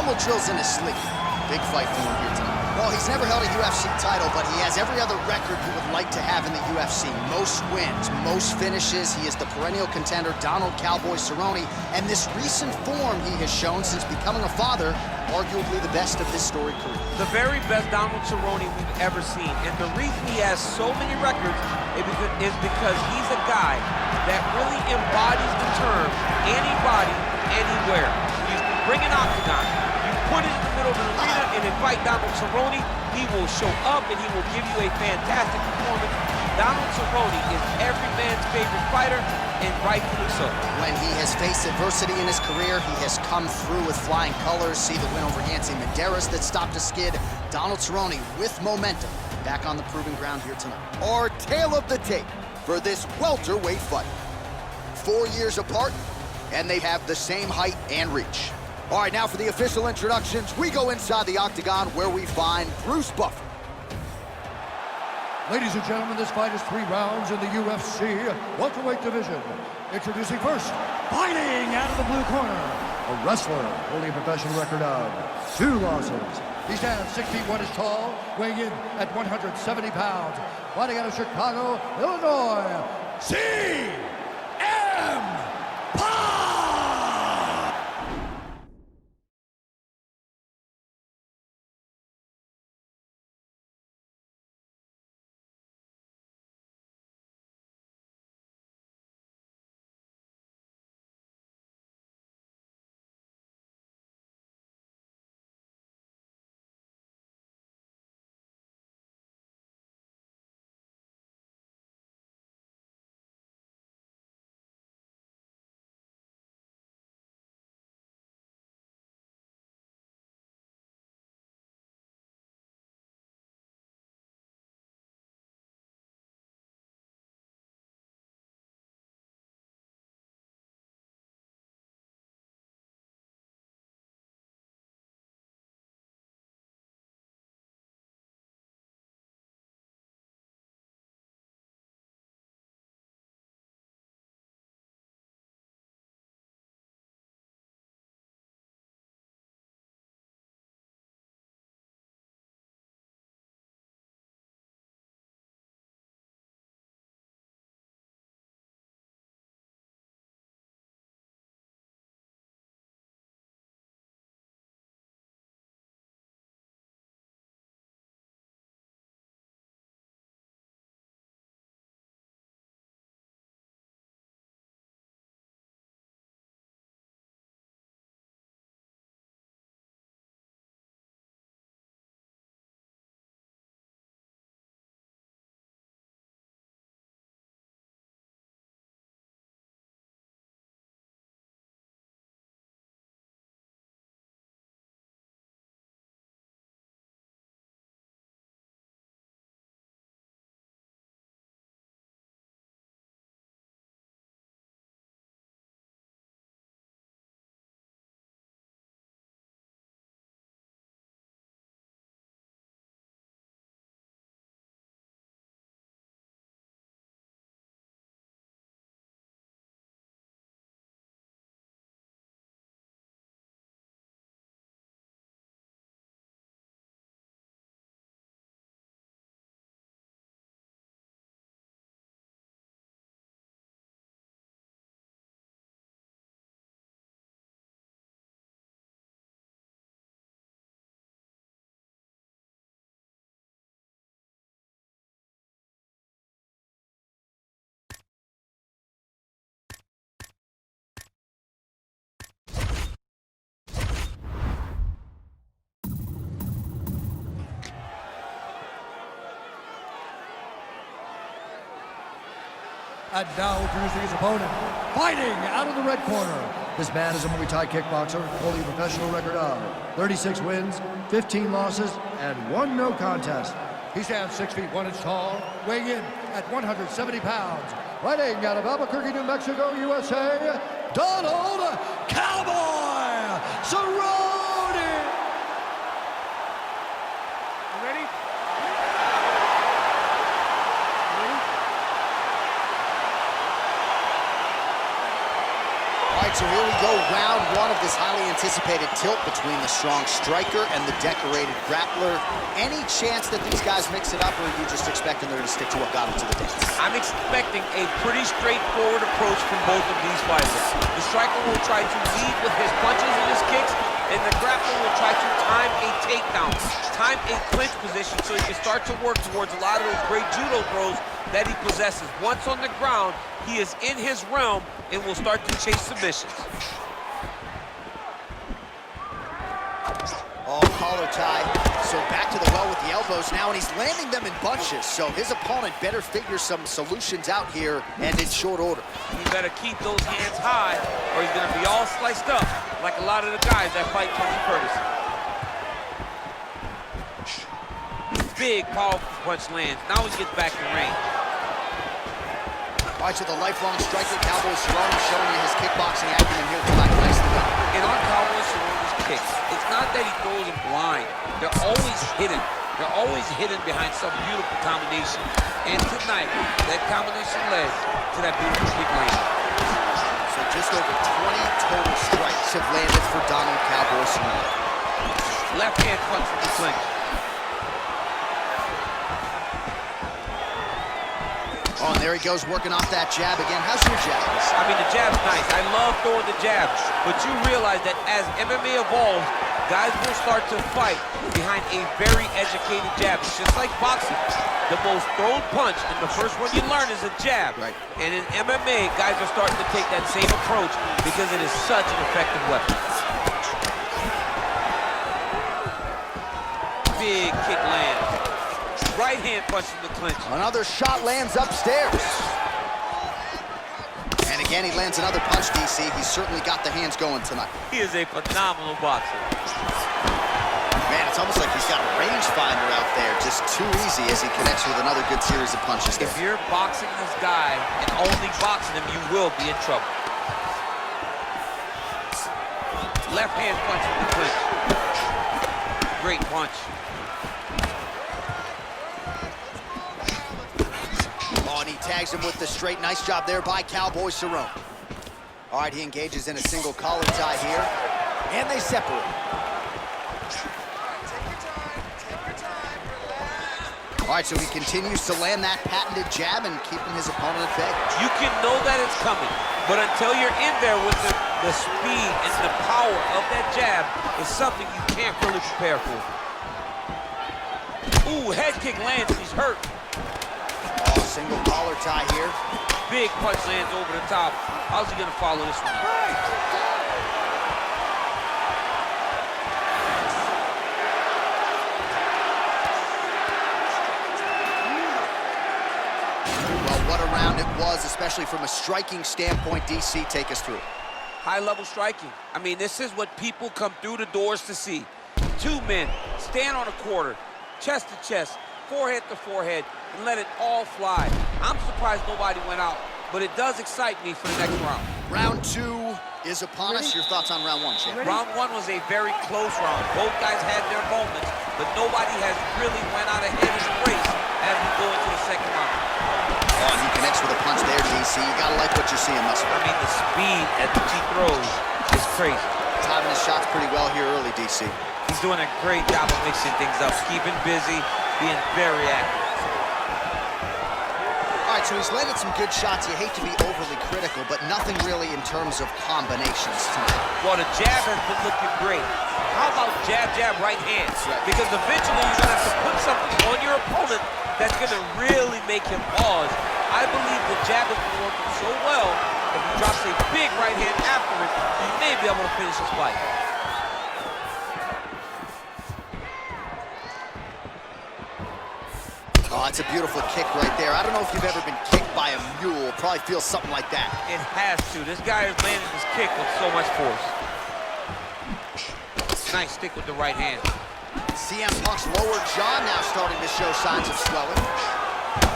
stumble drills in his sleep. Big fight for him here tonight. Well, he's never held a UFC title, but he has every other record you would like to have in the UFC. Most wins, most finishes. He is the perennial contender, Donald Cowboy Cerrone. And this recent form he has shown since becoming a father, arguably the best of his storied career. The very best Donald Cerrone we've ever seen. And the reason he has so many records is because he's a guy that really embodies the term anybody, anywhere. You bring an octagon, you put it in the middle of an arena and invite Donald Cerrone, he will show up and he will give you a fantastic performance. Donald Cerrone is every man's favorite fighter, and rightfully so. When he has faced adversity in his career, he has come through with flying colors. See the win over Yancy Medeiros that stopped a skid. Donald Cerrone with momentum, back on the proving ground here tonight. Our tale of the tape for this welterweight fight. 4 years apart, and they have the same height and reach. All right, now for the official introductions, we go inside the octagon where we find Bruce Buffer. Ladies and gentlemen, this fight is 3 rounds in the UFC welterweight division. Introducing first, fighting out of the blue corner, a wrestler holding a professional record of 2 losses. He stands 6 feet 1 inches tall, weighing in at 170 pounds. Fighting out of Chicago, Illinois, CM Punk! And now introducing his opponent, fighting out of the red corner. This man is a Muay Thai kickboxer holding a professional record of 36 wins, 15 losses, and 1 no contest. He stands 6 feet 1 inch tall, weighing in at 170 pounds. Fighting out of Albuquerque, New Mexico, USA, Donald Cowboy Cerrone. You ready? All right, so here we go, round 1 of this highly anticipated tilt between the strong striker and the decorated grappler. Any chance that these guys mix it up, or are you just expecting they're going to stick to what got them to the dance? I'm expecting a pretty straightforward approach from both of these fighters. The striker will try to lead with his punches and his kicks, and the grappler will try to time a takedown, time a clinch position so he can start to work towards a lot of those great judo throws that he possesses. Once on the ground, he is in his realm and will start to chase submissions. Oh, collar tie. So back to the well with the elbows now, and he's landing them in bunches. So his opponent better figure some solutions out here, and in short order. He better keep those hands high, or he's going to be all sliced up like a lot of the guys that fight Tony Ferguson. Big, powerful punch lands. Now he gets back in range. All right, so the lifelong striker, Cowboy Cerrone, showing you his kickboxing acumen here tonight. Nicely done. And on Cowboy Cerrone's kicks, it's not that he throws them blind. They're always hidden. They're always hidden behind some beautiful combination. And tonight, that combination led to that beautiful kick land. So just over 20 total strikes have landed for Donald Cowboy Cerrone. Left hand punch from the clinch. Oh, and there he goes, working off that jab again. How's your jab? I mean, the jab's nice. I love throwing the jab. But you realize that as MMA evolves, guys will start to fight behind a very educated jab. It's just like boxing. The most thrown punch and the first one you learn is a jab. Right. And in MMA, guys are starting to take that same approach because it is such an effective weapon. Big kick lands. Right hand punch from the clinch. Another shot lands upstairs. And again, he lands another punch, DC. He's certainly got the hands going tonight. He is a phenomenal boxer. Man, it's almost like he's got a rangefinder out there. Just too easy as he connects with another good series of punches there. If you're boxing this guy and only boxing him, you will be in trouble. Left hand punch from the clinch. Great punch. And he tags him with the straight. Nice job there by Cowboy Cerrone. All right, he engages in a single collar tie here, and they separate. All right, so he continues to land that patented jab and keeping his opponent at bay. You can know that it's coming, but until you're in there with the speed and the power of that jab, is something you can't really prepare for. Ooh, head kick lands and he's hurt. Single collar tie here. Big punch lands over the top. How's he gonna follow this one? Well, what a round it was, especially from a striking standpoint. DC, take us through. High-level striking. I mean, this is what people come through the doors to see. Two men stand on a quarter, chest to chest, forehead to forehead, and let it all fly. I'm surprised nobody went out, but it does excite me for the next round. Round two is upon us. Your thoughts on round one, champ? Round one was a very close round. Both guys had their moments, but nobody has really went out ahead in the race as we go into the second round. Oh, and he connects with a punch there, DC. You gotta like what you're seeing thus far. I mean, the speed at which he throws is crazy. Timing his shots pretty well here early, DC. He's doing a great job of mixing things up, keeping busy, being very active. All right, so he's landed some good shots. You hate to be overly critical, but nothing really in terms of combinations tonight. Well, the jab has been looking great. How about jab, jab, right hand? Right. Because eventually you're going to have to put something on your opponent that's going to really make him pause. I believe the jab has been working so well, if he drops a big right hand after it, he may be able to finish his fight. Oh, that's a beautiful kick right there. I don't know if you've ever been kicked by a mule. Probably feels something like that. It has to. This guy is landing his kick with so much force. Nice stick with the right hand. CM Punk's lower jaw now starting to show signs of swelling.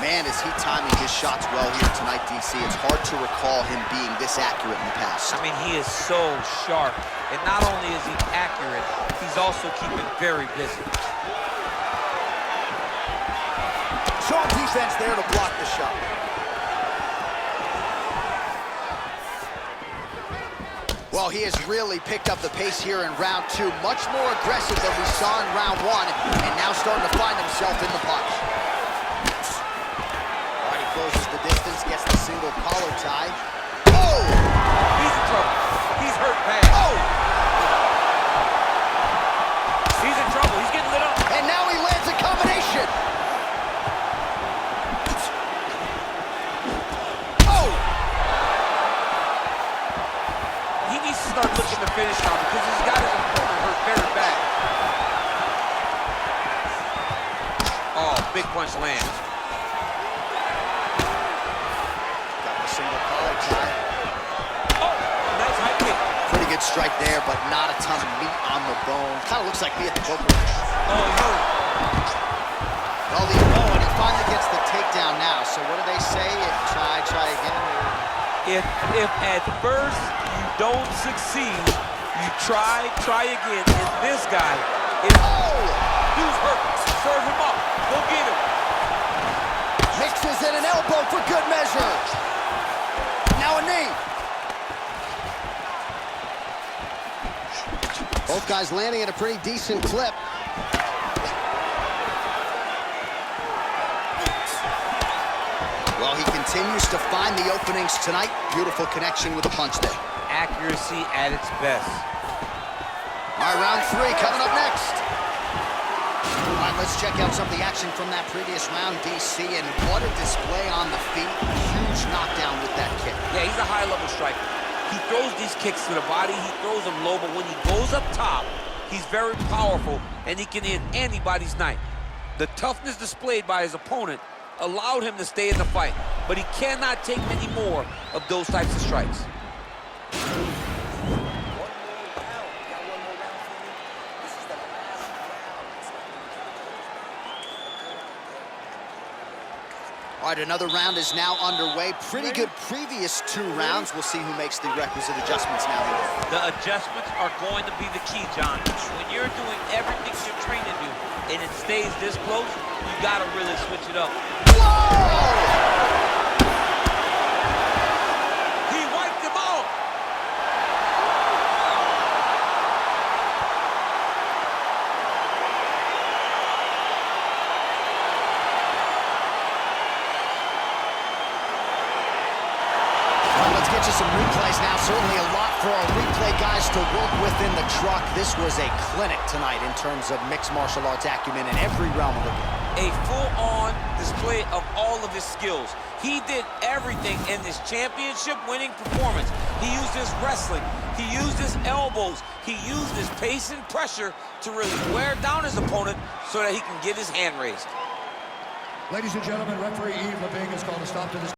Man, is he timing his shots well here tonight, DC. It's hard to recall him being this accurate in the past. I mean, he is so sharp. And not only is he accurate, he's also keeping very busy. Strong defense there to block the shot. Well, he has really picked up the pace here in round 2. Much more aggressive than we saw in round 1, and now starting to find himself in the punch. All right, he closes the distance, gets the single collar tie. Oh! He's in trouble. He's hurt bad. Oh! He's in trouble. He's getting lit up. And now he lands a combination. Oh! He needs to start looking to finish now because he's got his opponent hurt very bad. Oh, big punch lands. Got the single collar tie. Oh, nice high kick. Pretty good strike there, but not a ton of meat on the bone. Kind of looks like me at the poker match. Oh, he hurt. Oh, and he finally gets the takedown now. So what do they say? Try again. If at first you don't succeed, you try again. And this guy is dude's hurt. Serve him up. Go get him. Mixes in an elbow for good measure. Now a knee. Both guys landing at a pretty decent clip. Well, he continues to find the openings tonight. Beautiful connection with the punch there. Accuracy at its best. All right, round 3 coming up next. All right, let's check out some of the action from that previous round, DC, and what a display on the feet. Huge knockdown with that kick. Yeah, he's a high-level striker. He throws these kicks to the body. He throws them low, but when he goes up top, he's very powerful, and he can end anybody's night. The toughness displayed by his opponent allowed him to stay in the fight, but he cannot take many more of those types of strikes. All right, another round is now underway. Pretty good previous 2 rounds. We'll see who makes the requisite adjustments now. The adjustments are going to be the key, John. When you're doing everything you're trained to do and it stays this close, you got to really switch it up. Whoa! He wiped him out. Let's get you some replays now. Certainly a lot for our replay guys to work with in the truck. This was a clinic tonight in terms of mixed martial arts acumen in every realm of the game. A full-on display of all of his skills. He did everything in this championship-winning performance. He used his wrestling. He used his elbows. He used his pace and pressure to really wear down his opponent so that he can get his hand raised. Ladies and gentlemen, referee Yves Leving has called a stop to this.